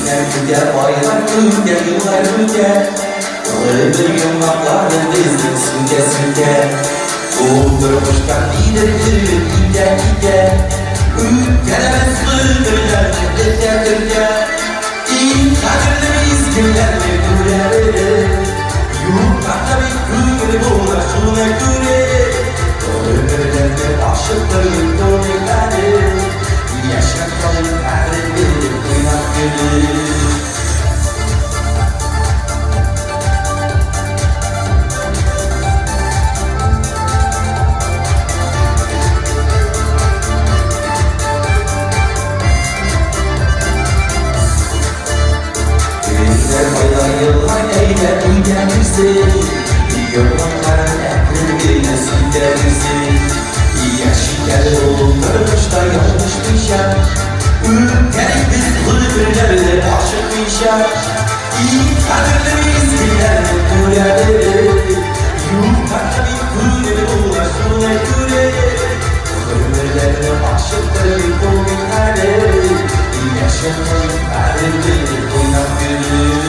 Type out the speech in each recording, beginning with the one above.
Güzel baylar güzel yıllar güzel Öldür yumakların dizdik sünge sünge Uğdurmuştan gidebilir ince ince Ülkelerimiz sığdırlar gece gece İyi kaderimiz günlerle güler Yurtlarda bir gül bular suna güle Ömürlerde aşıkların dönekleri Yaşakalım erdi kıynak günü Yıllar eyle uygarlısı Yolların ekremine süngerlisi Yaşıklar doldurmuş da yanlışmışa Ülkelik biz hırgırlarla aşıkmışa İyi kaderlerimiz bilerle gülerleri Yurtlarda bir gül ulaşsına güle Ömürlerine aşıkları dominleri Yaşamayı erdi oynak günü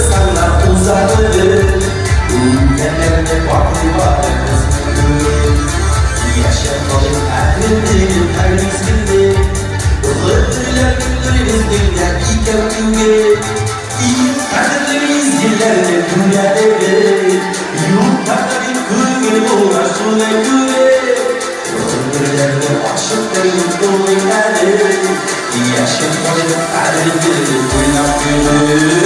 Uzarlar uzarları Ülkelerinde farklı vardır kızgınlığı Yaşamalım erdirim her bizimde Hırtırlar günlerimiz dünya iken günge İyi kaderlerimiz dillerle dünyada Yurtlarda bir kırgın uğrar suna göre Ömürlerde aşıkların dolu yerleri Yaşamalım erdirim oynak günü